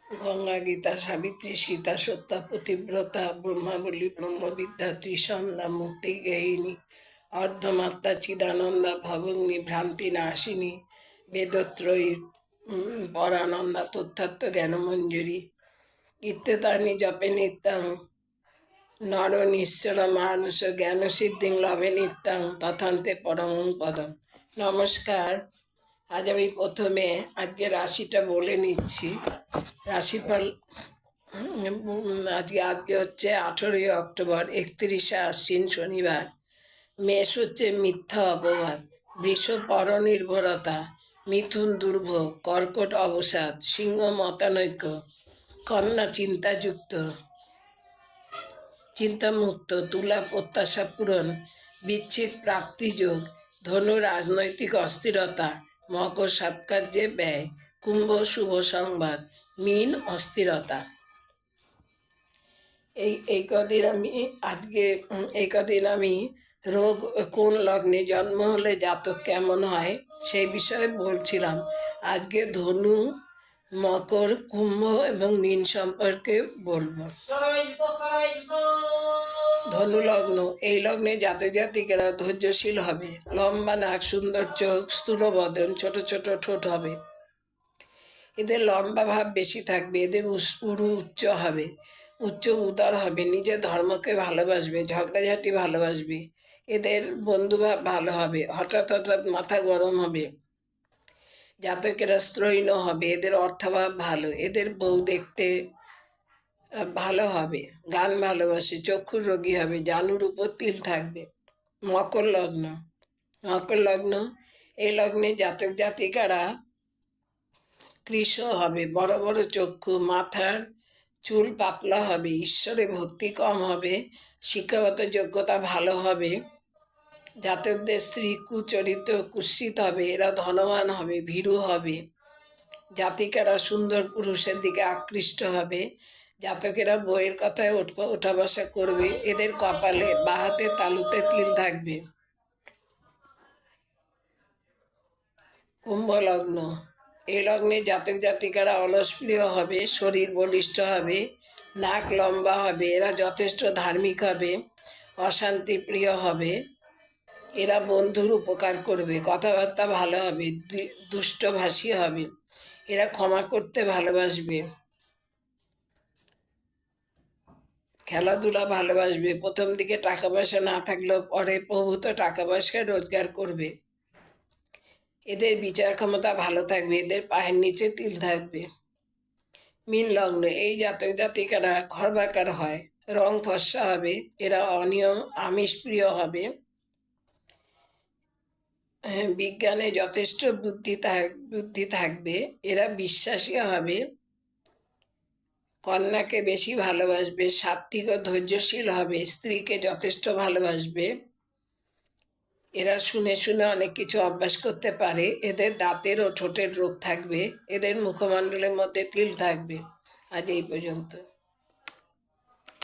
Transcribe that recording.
গঙ্গা, গীতা, সাবিত্রী, সীতা, সত্যা, পতিব্রতা, ব্রহ্মাবলী, ব্রহ্মবিদ্যা, ত্রিসন্ধ্যা, মুক্তি গেহিনী, অর্ধমাত্রা, চিদানন্দা, ভবগ্নি, ভ্রান্তি নাশিনী, বেদত্রয়ী, পরানন্দা, তথ্যাত্ম, জ্ঞানমঞ্জুরি, ইত্যতানি জপে নিত্যাং নর নিশ্চর মানুষ জ্ঞান সিদ্ধিং লভে নিত্যাং তথান্তে পরম পদম। নমস্কার। আজ আমি প্রথমে আজকে রাশিটা বলে নিচ্ছি। রাশিফল আজকে হচ্ছে 18ই অক্টোবর, 31শে আশ্বিন, শনিবার। মেষ হচ্ছে মিথ্যা অপবাদ, বৃষ পরনির্ভরতা, মিথুন দুর্ভোগ, কর্কট অবসাদ, সিংহ মতানৈক্য, কন্যা চিন্তাযুক্ত চিন্তামুক্ত, তুলা প্রত্যাশা পূরণ, বিচ্ছেদ প্রাপ্তিযোগ, ধনু রাজনৈতিক অস্থিরতা, মকর সৎকার্যে ব্যয়, কুম্ভ শুভ সংবাদ, মীন অস্থিরতা। এই কদিন আমি রোগ কোন লগ্নে জন্ম হলে জাতক কেমন হয় সেই বিষয়ে বলছিলাম। আজকে ধনু, মকর, কুম্ভ এবং মীন সম্পর্কে বলবো। ধনু লগ্ন, এই লগ্নে জাতক জাতিকেরা ধৈর্যশীল হবে, লম্বা নাক, সুন্দর চোখ, স্থূল বদন, ছোট ছোট ঠোঁট হবে। এদের লম্বা ভাব বেশি থাকবে, এদের উরু উচ্চ হবে, উচ্চ উদার হবে, নিজের ধর্মকে ভালোবাসবে, ঝগড়াঝাটি ভালোবাসবে, এদের বন্ধুভাব ভালো হবে, হঠাৎ হঠাৎ মাথা গরম হবে, জাতকেরা স্ত্রৈণ হবে, এদের অর্থাভাব ভালো, এদের বউ দেখতে ভালো হবে, গান ভালোবাসে, চক্ষুর রোগী হবে, জানুর উপর তিল থাকবে। মকর লগ্ন, মকর লগ্ন, এই লগ্নে জাতক জাতিকারা কৃশ হবে, বড় বড় চক্ষু, মাথার চুল পাতলা হবে, ঈশ্বরে ভক্তি কম হবে, শিক্ষাগত যোগ্যতা ভালো হবে, জাতকদের স্ত্রী কুচরিত্র, কুৎসিত হবে, এরা ধনবান হবে, ভীরু হবে, জাতিকারা সুন্দর পুরুষের দিকে আকৃষ্ট হবে, জাতকেরা বইয়ের কথায় ওঠা বসা করবে, এদের কপালে বা হাতে তালুতে তিল থাকবে। কুম্ভ লগ্ন, এই লগ্নে জাতক জাতিকারা অলসপ্রিয় হবে, শরীর বলিষ্ঠ হবে, নাক লম্বা হবে, এরা যথেষ্ট ধার্মিক হবে, অশান্তি প্রিয় হবে, এরা বন্ধুর উপকার করবে, কথাবার্তা ভালো হবে, দুষ্টভাষী হবে, এরা ক্ষমা করতে ভালোবাসবে, খেলাধুলা ভালোবাসবে, প্রথম দিকে টাকা পয়সা না থাকলেও পরে প্রভূত টাকা পয়সা রোজগার করবে, এদের বিচার ক্ষমতা ভালো থাকবে, এদের পায়ের নিচে তিল থাকবে। মীন লগ্ন, এই জাতক জাতিকারা খর্বাকার হয়, রং ফর্সা হবে, এরা অনিয়ম আমিষ প্রিয় হবে, বিজ্ঞানে যথেষ্ট বুদ্ধি থাকবে, এরা বিশ্বাসী হবে, কন্যাকে বেশি ভালোবাসবে, সাত্বিক ও ধৈর্যশীল হবে, স্ত্রীকে যথেষ্ট ভালোবাসবে, এরা শুনে শুনে অনেক কিছু অভ্যাস করতে পারে, এদের দাঁতের ও ঠোঁটের রোগ থাকবে, এদের মুখমণ্ডলের মধ্যে তিল থাকবে। আজ এই পর্যন্ত।